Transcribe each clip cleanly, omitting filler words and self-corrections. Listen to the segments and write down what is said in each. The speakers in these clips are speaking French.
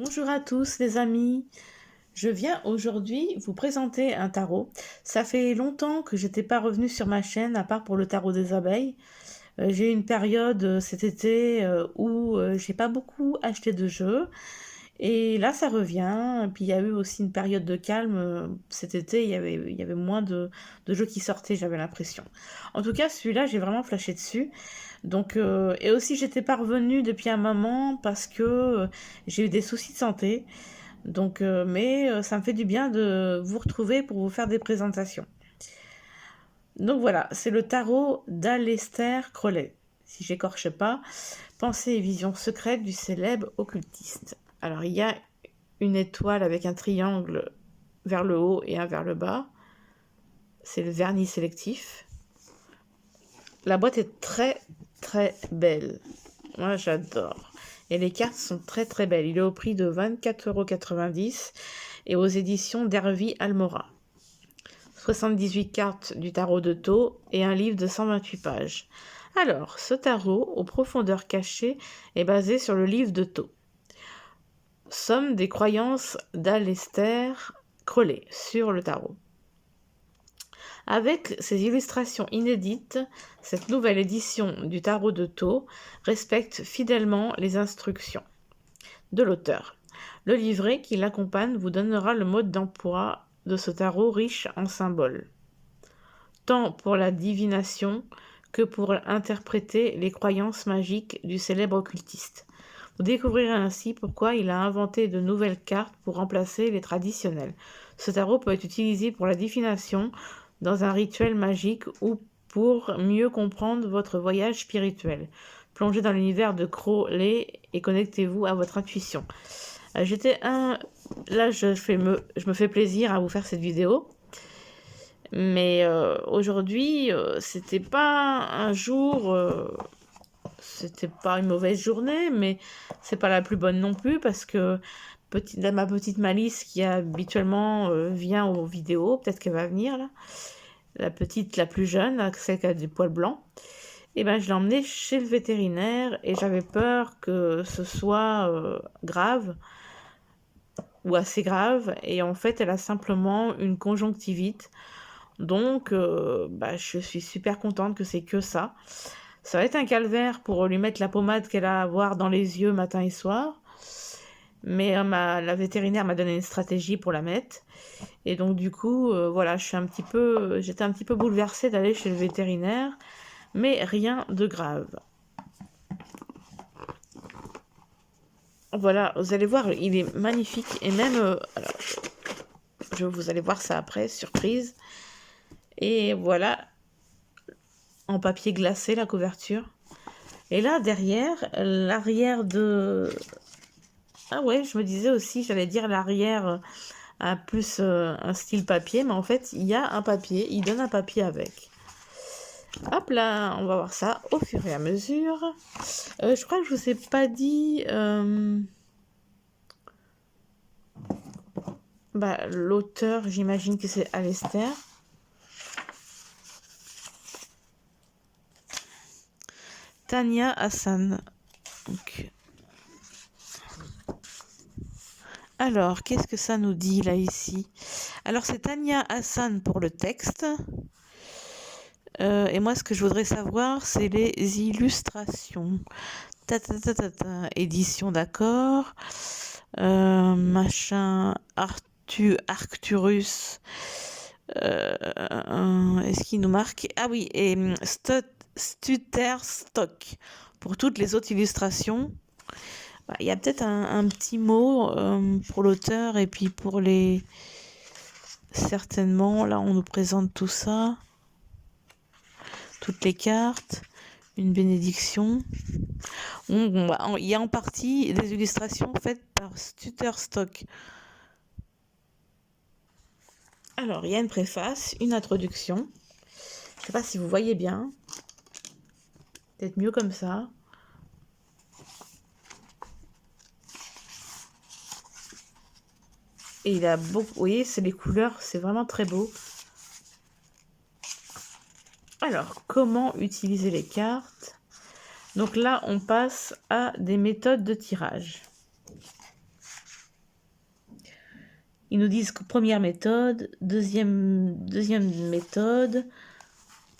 Bonjour à tous les amis, je viens aujourd'hui vous présenter un tarot. Ça fait longtemps que j'étais pas revenue sur ma chaîne à part pour le tarot des abeilles. J'ai eu une période cet été où j'ai pas beaucoup acheté de jeux et là ça revient. Et puis il y a eu aussi une période de calme cet été, il y avait moins de jeux qui sortaient, j'avais l'impression. En tout cas celui-là j'ai vraiment flashé dessus. Donc, et aussi j'étais pas revenue depuis un moment parce que j'ai eu des soucis de santé. Donc, mais ça me fait du bien de vous retrouver pour vous faire des présentations. Donc voilà, c'est le tarot d'Aleister Crowley. Si j'écorche pas, Pensée et vision secrète du célèbre occultiste. Alors il y a une étoile avec un triangle vers le haut et un vers le bas. C'est le vernis sélectif. La boîte est très très belle. Moi j'adore. Et les cartes sont très très belles. Il est au prix de 24,90 € et aux éditions d'Hervy Almora. 78 cartes du tarot de Thoth et un livre de 128 pages. Alors, ce tarot, aux profondeurs cachées, est basé sur le livre de Thoth. Somme des croyances d'Aleister Crowley sur le tarot. Avec ses illustrations inédites, cette nouvelle édition du tarot de Thoth respecte fidèlement les instructions de l'auteur. Le livret qui l'accompagne vous donnera le mode d'emploi de ce tarot riche en symboles, tant pour la divination que pour interpréter les croyances magiques du célèbre occultiste. Vous découvrirez ainsi pourquoi il a inventé de nouvelles cartes pour remplacer les traditionnelles. Ce tarot peut être utilisé pour la divination, dans un rituel magique ou pour mieux comprendre votre voyage spirituel. Plongez dans l'univers de Crowley et connectez-vous à votre intuition. Là, je me fais plaisir à vous faire cette vidéo. Mais aujourd'hui, c'était pas un jour, c'était pas une mauvaise journée, mais c'est pas la plus bonne non plus parce que ma petite Malice qui habituellement vient aux vidéos, peut-être qu'elle va venir là, la petite, la plus jeune, là, celle qui a des poils blancs, et ben je l'ai emmenée chez le vétérinaire et j'avais peur que ce soit grave ou assez grave, et en fait elle a simplement une conjonctivite. Donc, je suis super contente que c'est que ça. Ça va être un calvaire pour lui mettre la pommade qu'elle a à avoir dans les yeux matin et soir. Mais la vétérinaire m'a donné une stratégie pour la mettre. Et donc, du coup, voilà, j'étais un petit peu bouleversée d'aller chez le vétérinaire. Mais rien de grave. Voilà, vous allez voir, il est magnifique. Et même, alors, vous allez voir ça après, surprise. Et voilà, en papier glacé, la couverture. Et là, derrière, l'arrière de... Ah ouais, je me disais aussi, j'allais dire l'arrière a plus un style papier, mais en fait, il y a un papier, il donne un papier avec. Hop là, on va voir ça au fur et à mesure. Je crois que je vous ai pas dit... l'auteur, j'imagine que c'est Aleister. Tania Hassan. Donc... Alors, qu'est-ce que ça nous dit là ici? Alors, c'est Tania Hassan pour le texte. Et moi, ce que je voudrais savoir, c'est les illustrations. Édition, d'accord. Machin, Arcturus. Est-ce qu'il nous marque? Ah oui, et Stutterstock pour toutes les autres illustrations. Il y a peut-être un petit mot pour l'auteur et puis pour les... Certainement, là on nous présente tout ça. Toutes les cartes. Une bénédiction. Il y a en partie des illustrations faites par Stutterstock. Alors, il y a une préface, une introduction. Je ne sais pas si vous voyez bien. Peut-être mieux comme ça. Et il a beaucoup... Vous voyez, c'est les couleurs, c'est vraiment très beau. Alors, comment utiliser les cartes? Donc là, on passe à des méthodes de tirage. Ils nous disent que première méthode, deuxième méthode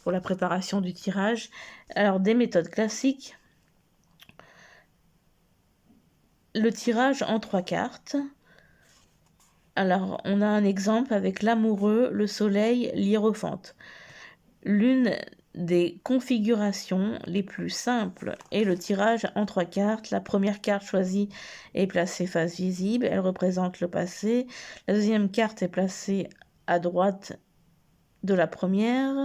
pour la préparation du tirage. Alors, des méthodes classiques. Le tirage en 3 cartes. Alors, on a un exemple avec l'amoureux, le soleil, l'hiérophante. L'une des configurations les plus simples est le tirage en 3 cartes. La première carte choisie est placée face visible, elle représente le passé. La deuxième carte est placée à droite de la première,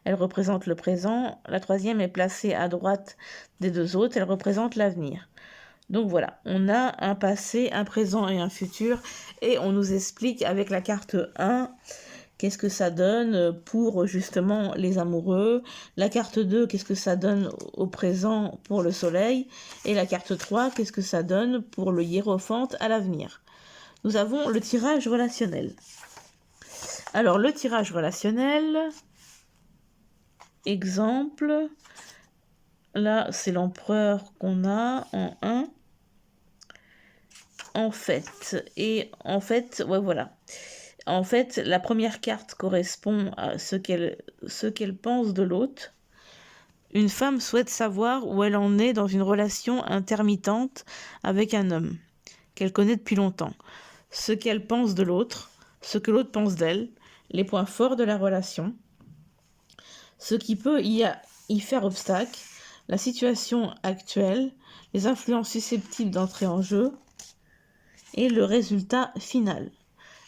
elle représente le présent. La troisième est placée à droite des deux autres, elle représente l'avenir. Donc voilà, on a un passé, un présent et un futur, et on nous explique avec la carte 1 qu'est-ce que ça donne pour justement les amoureux, la carte 2 qu'est-ce que ça donne au présent pour le soleil, et la carte 3 qu'est-ce que ça donne pour le hiérophante à l'avenir. Nous avons le tirage relationnel. Alors le tirage relationnel, exemple, là c'est l'empereur qu'on a en 1. En fait, ouais, voilà. En fait, la première carte correspond à ce qu'elle pense de l'autre. Une femme souhaite savoir où elle en est dans une relation intermittente avec un homme qu'elle connaît depuis longtemps. Ce qu'elle pense de l'autre, ce que l'autre pense d'elle, les points forts de la relation, ce qui peut y faire obstacle, la situation actuelle, les influences susceptibles d'entrer en jeu, et le résultat final.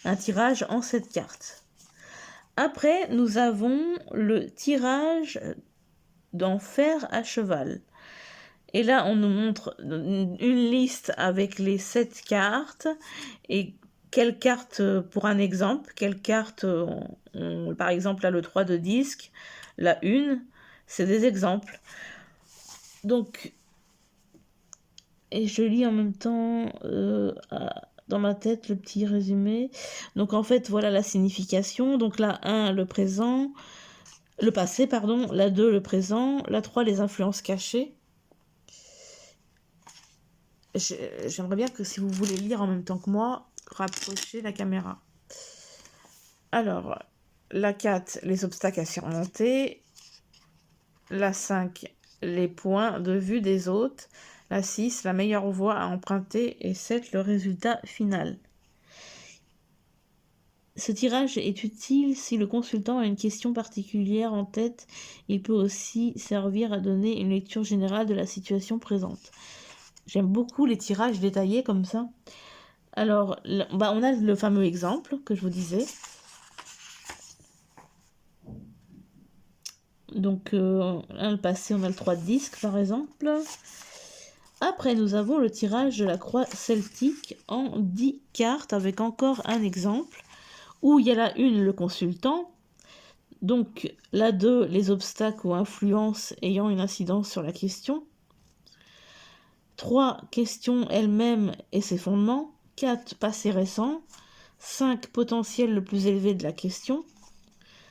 Un tirage en 7 cartes. Après, nous avons le tirage d'enfer à cheval. Et là, on nous montre une liste avec les 7 cartes. Et quelle carte, pour un exemple, quelle carte, par exemple, là, le 3 de disque, la 1, c'est des exemples. Donc, et je lis en même temps dans ma tête le petit résumé. Donc en fait, voilà la signification. Donc la 1, le présent, le passé, pardon. La 2, le présent. La 3, les influences cachées. J'aimerais bien que si vous voulez lire en même temps que moi, rapprochez la caméra. Alors, la 4, les obstacles à surmonter. La 5, les points de vue des autres. La 6, la meilleure voie à emprunter. Et 7, le résultat final. Ce tirage est utile si le consultant a une question particulière en tête. Il peut aussi servir à donner une lecture générale de la situation présente. J'aime beaucoup les tirages détaillés comme ça. Alors, on a le fameux exemple que je vous disais. Donc, le passé, on a le 3 de disque par exemple. Après, nous avons le tirage de la croix celtique en 10 cartes avec encore un exemple où il y a la 1, le consultant. Donc, la 2, les obstacles ou influences ayant une incidence sur la question. 3, question elle-même et ses fondements. 4, passé récent. 5, potentiel le plus élevé de la question.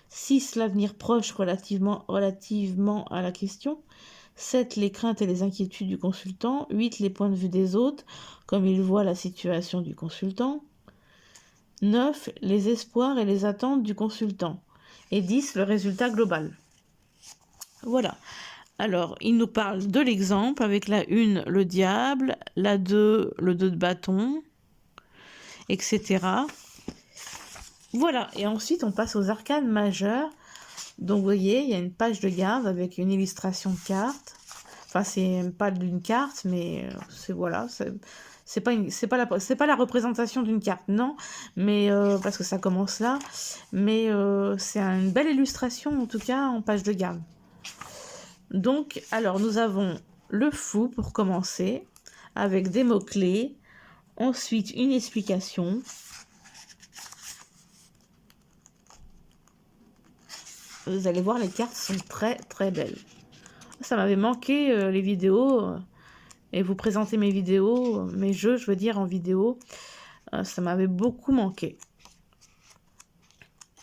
6, l'avenir proche relativement à la question. 7, les craintes et les inquiétudes du consultant. 8, les points de vue des autres, comme il voit la situation du consultant. 9, les espoirs et les attentes du consultant. Et 10, le résultat global. Voilà. Alors, il nous parle de l'exemple avec la 1, le diable, la 2, le 2 de bâton, etc. Voilà. Et ensuite, on passe aux arcanes majeures. Donc, vous voyez, il y a une page de garde avec une illustration de carte. Enfin, c'est pas d'une carte, mais c'est voilà. C'est pas la représentation d'une carte, non, mais parce que ça commence là, mais c'est une belle illustration en tout cas en page de garde. Donc, alors nous avons le fou pour commencer avec des mots-clés, ensuite une explication. Vous allez voir, les cartes sont très très belles. Ça m'avait manqué les vidéos et vous présenter mes vidéos, mes jeux, je veux dire en vidéo. Ça m'avait beaucoup manqué.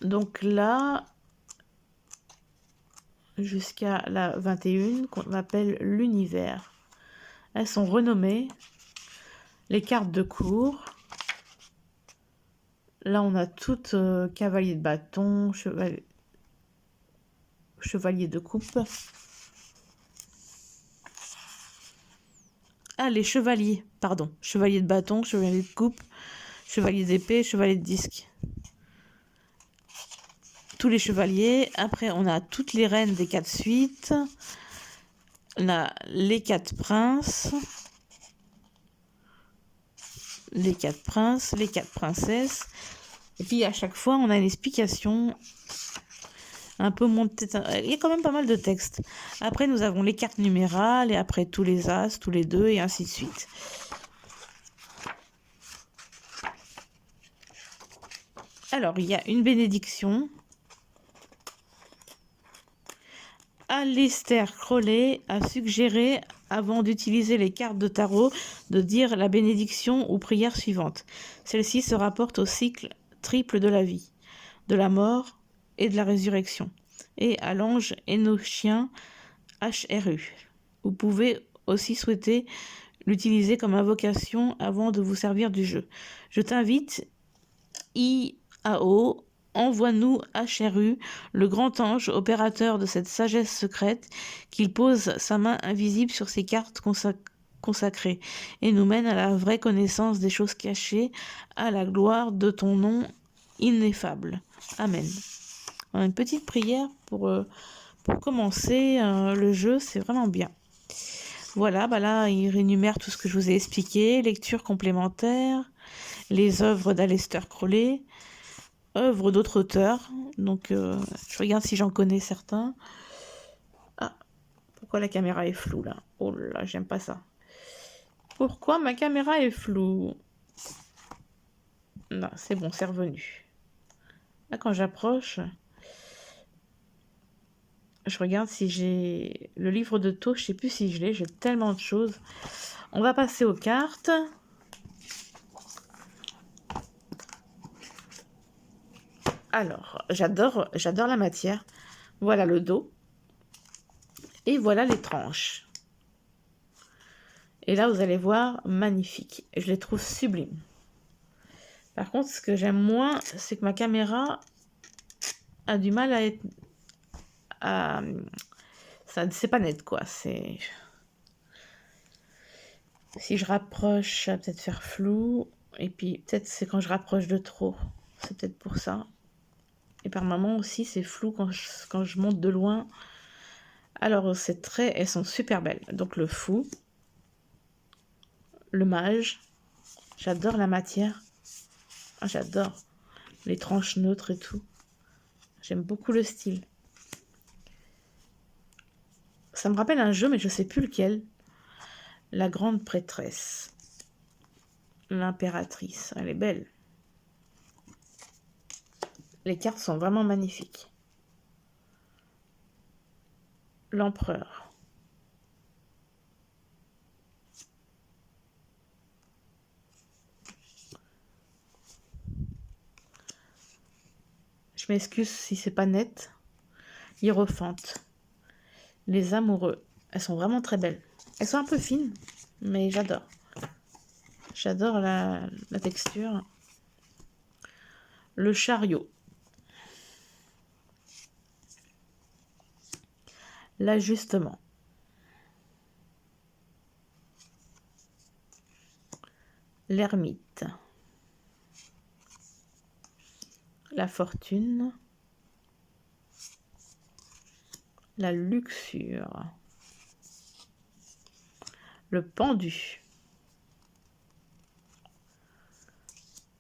Donc là, jusqu'à la 21, qu'on appelle l'univers. Elles sont renommées. Les cartes de cours. Là, on a tout cavalier de bâton, chevalier de coupe. Ah, les chevaliers, pardon. Chevalier de bâton, chevalier de coupe, chevalier d'épée, chevalier de disque. Tous les chevaliers. Après, on a toutes les reines des 4 suites. On a les 4 princes. Les 4 princes, les 4 princesses. Et puis, à chaque fois, on a une explication un peu montée. Il y a quand même pas mal de textes. Après, nous avons les cartes numérales. Et après, tous les as, tous les 2, et ainsi de suite. Alors, il y a une bénédiction. Aleister Crowley a suggéré, avant d'utiliser les cartes de tarot, de dire la bénédiction ou prière suivante. Celle-ci se rapporte au cycle triple de la vie, de la mort et de la résurrection, et à l'ange énochien HRU. Vous pouvez aussi souhaiter l'utiliser comme invocation avant de vous servir du jeu. Je t'invite, IAO, envoie-nous HRU, le grand ange opérateur de cette sagesse secrète, qu'il pose sa main invisible sur ces cartes consacrées et nous mène à la vraie connaissance des choses cachées, à la gloire de ton nom ineffable. Amen. Une petite prière pour commencer le jeu, c'est vraiment bien. Voilà, là, il rénumère tout ce que je vous ai expliqué, lecture complémentaire, les œuvres d'Aleister Crowley, œuvres d'autres auteurs. Donc, je regarde si j'en connais certains. Ah, pourquoi la caméra est floue, là? Oh là, j'aime pas ça. Pourquoi ma caméra est floue? Non, c'est bon, c'est revenu. Là, quand j'approche, je regarde si j'ai le livre de Thoth, je sais plus si je l'ai, j'ai tellement de choses. On va passer aux cartes. Alors, j'adore la matière. Voilà le dos. Et voilà les tranches. Et là, vous allez voir, magnifique. Je les trouve sublimes. Par contre, ce que j'aime moins, c'est que ma caméra a du mal à être... Ça, c'est pas net, quoi. C'est... Si je rapproche, ça va peut-être faire flou. Et puis, peut-être c'est quand je rapproche de trop. C'est peut-être pour ça. Et par moments aussi, c'est flou quand je monte de loin. Alors, ces traits, elles sont super belles. Donc, le fou, le mage. J'adore la matière. Ah, j'adore les tranches neutres et tout. J'aime beaucoup le style. Ça me rappelle un jeu, mais je sais plus lequel. La grande prêtresse. L'impératrice. Elle est belle. Les cartes sont vraiment magnifiques. L'empereur. Je m'excuse si c'est pas net. Hiérophante. Les amoureux. Elles sont vraiment très belles. Elles sont un peu fines, mais j'adore. J'adore la texture. Le chariot. L'ajustement. L'ermite. La fortune. La luxure. Le pendu.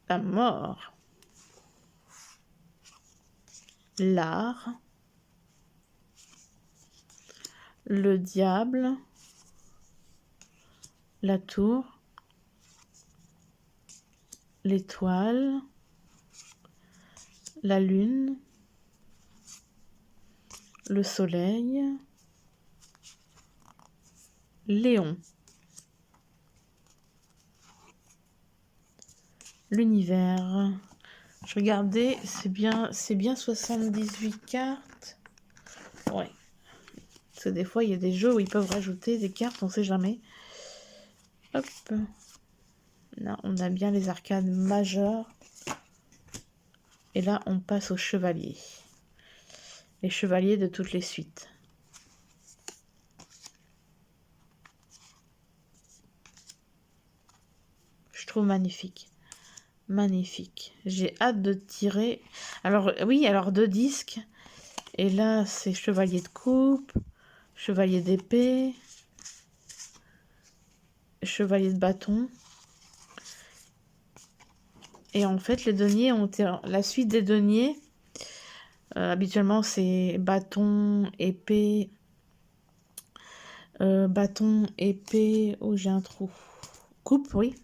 La mort. L'art. Le diable. La tour. L'étoile. La lune. Le soleil. Léon. L'univers. Je regardais, c'est bien 78 cartes. Ouais. Parce que des fois, il y a des jeux où ils peuvent rajouter des cartes, on sait jamais. Hop. Là, on a bien les arcanes majeures. Et là, on passe aux chevaliers. Les chevaliers de toutes les suites. Je trouve magnifique. Magnifique. J'ai hâte de tirer. Alors, oui, alors 2 disques. Et là, c'est chevalier de coupe, chevalier d'épée, chevalier de bâton. Et en fait, les deniers ont été... La suite des deniers, habituellement, c'est bâton, épée... bâton, épée... Oh, j'ai un trou. Coupe, oui.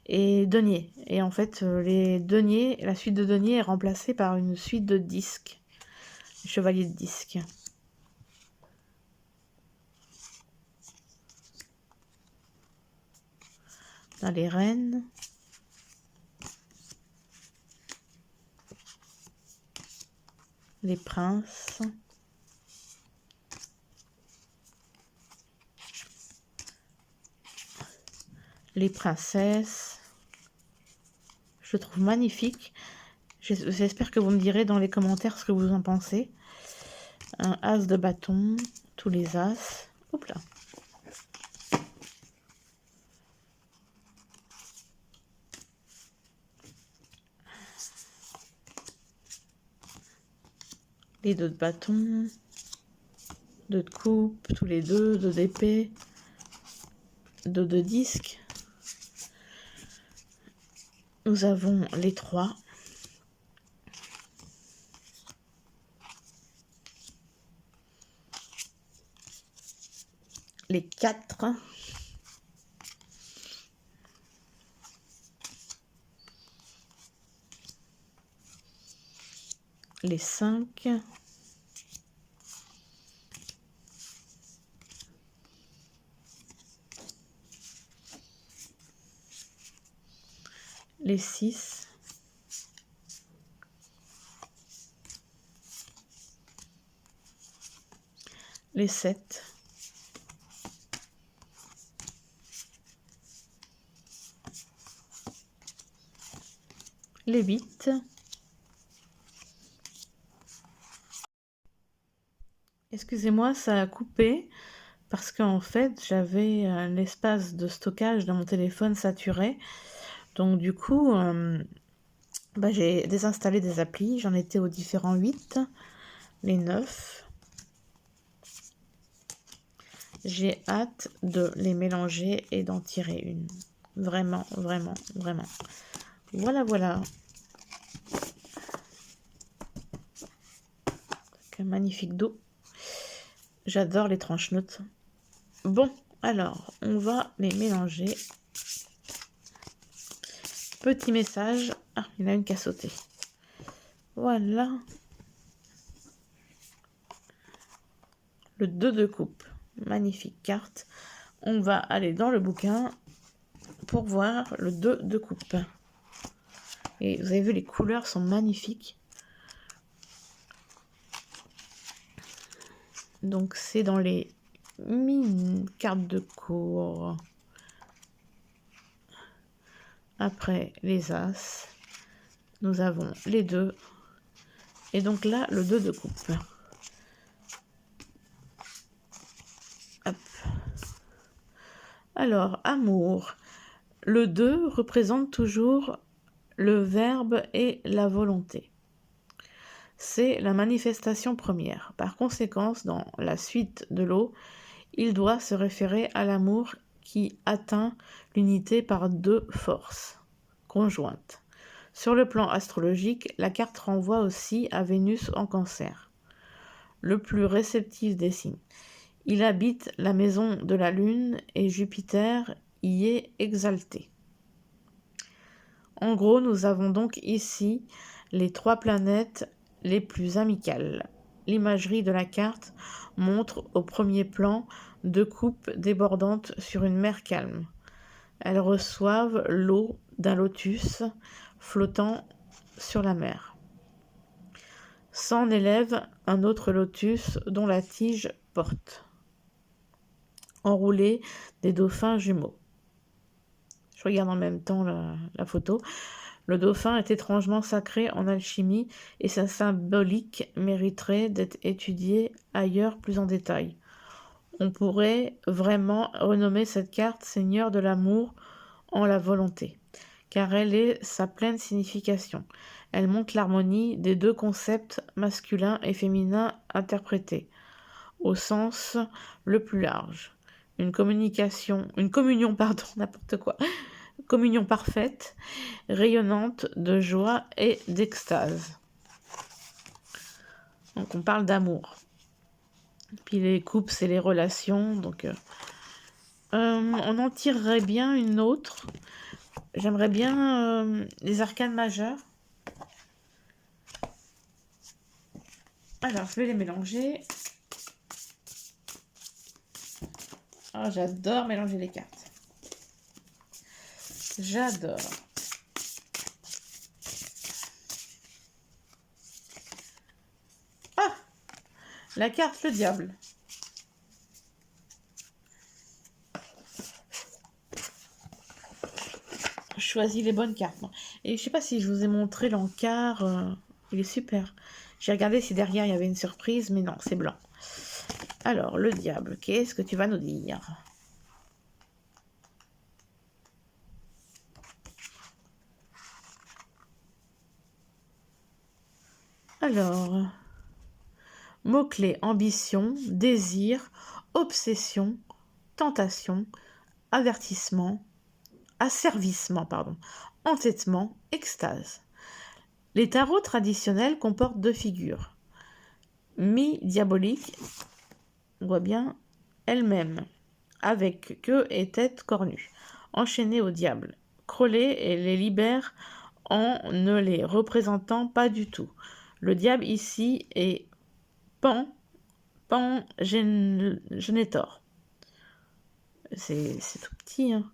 Et denier. Et en fait, les deniers, la suite de deniers est remplacée par une suite de disques. Chevalier de disques. Dans les reines. Les princes. Les princesses. Je trouve magnifique. J'espère que vous me direz dans les commentaires ce que vous en pensez. Un as de bâton. Tous les as. Hop là. Les 2 de bâton. 2 de coupe. Tous les 2. 2 d'épée. 2 de disque. Nous avons les 3. Les 4. Les 5. Les 6. Les 7. Les 8. Excusez-moi, ça a coupé parce qu'en fait, j'avais un espace de stockage dans mon téléphone saturé. Donc du coup, j'ai désinstallé des applis. J'en étais aux différents 8, les 9. J'ai hâte de les mélanger et d'en tirer une. Vraiment, vraiment, vraiment. Voilà, voilà. Un magnifique dos. J'adore les tranche-notes. Bon, alors, on va les mélanger. Petit message. Ah, il y en a une qui a sauté. Voilà. Le 2 de coupe. Magnifique carte. On va aller dans le bouquin pour voir le 2 de coupe. Et vous avez vu, les couleurs sont magnifiques. Donc, c'est dans les cartes de cours. Après les as, nous avons les 2. Et donc là, le 2 de coupe. Hop. Alors, amour. Le 2 représente toujours le verbe et la volonté. C'est la manifestation première. Par conséquent, dans la suite de l'eau, il doit se référer à l'amour qui atteint l'unité par 2 forces conjointes. Sur le plan astrologique, la carte renvoie aussi à Vénus en Cancer, le plus réceptif des signes. Il habite la maison de la Lune et Jupiter y est exalté. En gros, nous avons donc ici les 3 planètes les plus amicales. L'imagerie de la carte montre au premier plan 2 coupes débordantes sur une mer calme. Elles reçoivent l'eau d'un lotus flottant sur la mer. S'en élève un autre lotus dont la tige porte, enroulé des dauphins jumeaux. Je regarde en même temps la photo. Le dauphin est étrangement sacré en alchimie et sa symbolique mériterait d'être étudiée ailleurs plus en détail. On pourrait vraiment renommer cette carte Seigneur de l'amour en la volonté, car elle est sa pleine signification. Elle montre l'harmonie des deux concepts masculin et féminin interprétés, au sens le plus large. Une communion, pardon, n'importe quoi, communion parfaite, rayonnante de joie et d'extase. Donc on parle d'amour. Puis les couples, c'est les relations. Donc on en tirerait bien une autre. J'aimerais bien les arcanes majeures. Alors, je vais les mélanger. Oh, j'adore mélanger les cartes. J'adore. Ah! La carte le diable. Je choisis les bonnes cartes. Et je sais pas si je vous ai montré l'encart. Il est super. J'ai regardé si derrière il y avait une surprise, mais non, c'est blanc. Alors, le diable, qu'est-ce que tu vas nous dire? Alors, mots-clés, ambition, désir, obsession, tentation, asservissement, entêtement, extase. Les tarots traditionnels comportent deux figures. Mi-diabolique, on voit bien, elle-même, avec queue et tête cornue, enchaînée au diable. Crowley et les libère en ne les représentant pas du tout. Le diable ici est Pangénétor. C'est tout petit, hein.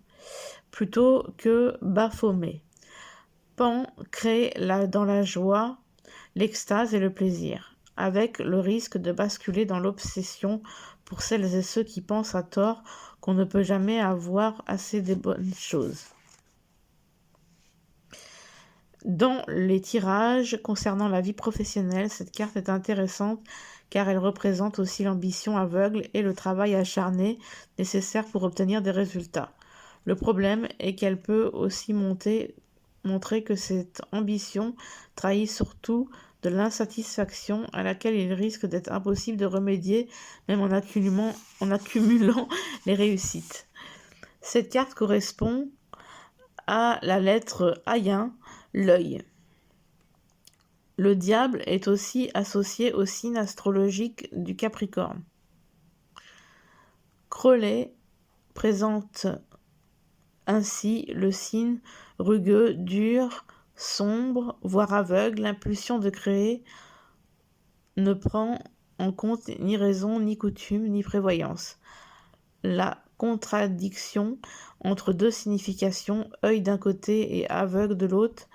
Plutôt que Baphomet. Pan crée dans la joie, l'extase et le plaisir, avec le risque de basculer dans l'obsession pour celles et ceux qui pensent à tort qu'on ne peut jamais avoir assez de bonnes choses. Dans les tirages concernant la vie professionnelle, cette carte est intéressante car elle représente aussi l'ambition aveugle et le travail acharné nécessaire pour obtenir des résultats. Le problème est qu'elle peut aussi montrer que cette ambition trahit surtout de l'insatisfaction à laquelle il risque d'être impossible de remédier même en accumulant les réussites. Cette carte correspond à la lettre Ayin, l'œil. Le diable est aussi associé au signe astrologique du Capricorne. Crowley présente ainsi le signe rugueux, dur, sombre, voire aveugle. L'impulsion de créer ne prend en compte ni raison, ni coutume, ni prévoyance. La contradiction entre deux significations, œil d'un côté et aveugle de l'autre,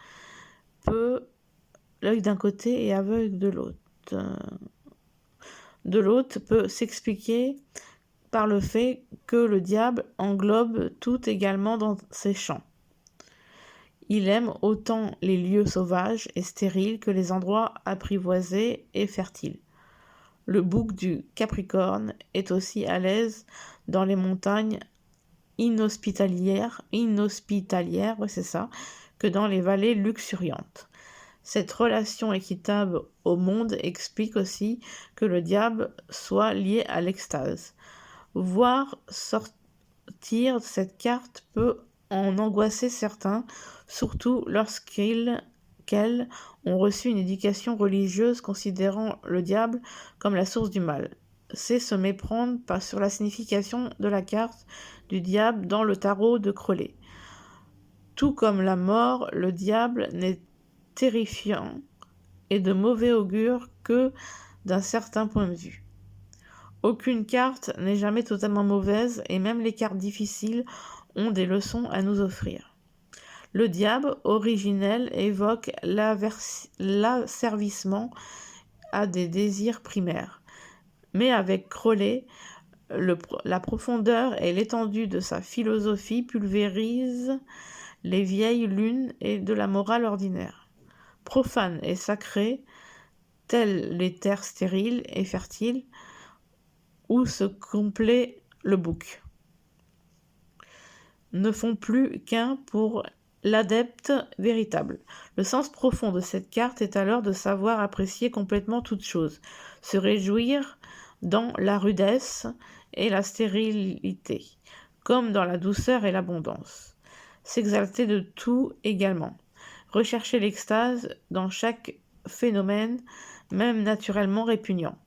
peut s'expliquer par le fait que le diable englobe tout également dans ses champs. Il aime autant les lieux sauvages et stériles que les endroits apprivoisés et fertiles. Le bouc du Capricorne est aussi à l'aise dans les montagnes inhospitalières, que dans les vallées luxuriantes. Cette relation équitable au monde explique aussi que le diable soit lié à l'extase. Voir sortir cette carte peut en angoisser certains, surtout lorsqu'elles ont reçu une éducation religieuse considérant le diable comme la source du mal. C'est se méprendre sur la signification de la carte du diable dans le tarot de Crowley. Tout comme la mort, le diable n'est terrifiant et de mauvais augure que d'un certain point de vue. Aucune carte n'est jamais totalement mauvaise et même les cartes difficiles ont des leçons à nous offrir. Le diable originel évoque l'asservissement à des désirs primaires. Mais avec Crowley, la profondeur et l'étendue de sa philosophie pulvérisent les vieilles lunes et de la morale ordinaire. Profane et sacré, telles les terres stériles et fertiles, où se complaît le bouc, ne font plus qu'un pour l'adepte véritable. Le sens profond de cette carte est alors de savoir apprécier complètement toute chose, se réjouir dans la rudesse et la stérilité, comme dans la douceur et l'abondance, s'exalter de tout également, rechercher l'extase dans chaque phénomène, même naturellement répugnant.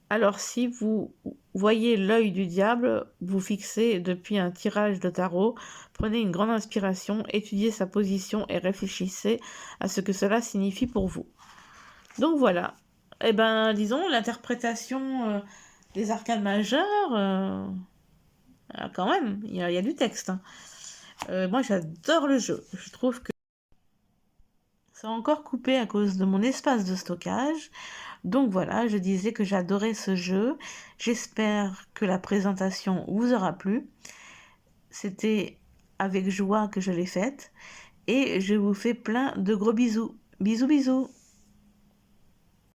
Alors si vous voyez l'œil du diable vous fixer depuis un tirage de tarot, prenez une grande inspiration, étudiez sa position et réfléchissez à ce que cela signifie pour vous. Donc voilà, eh ben disons l'interprétation des arcanes majeures, quand même, il y a du texte. Hein. Moi j'adore le jeu, je trouve que ça a encore coupé à cause de mon espace de stockage. Donc voilà, je disais que j'adorais ce jeu. J'espère que la présentation vous aura plu. C'était avec joie que je l'ai faite. Et je vous fais plein de gros bisous. Bisous bisous.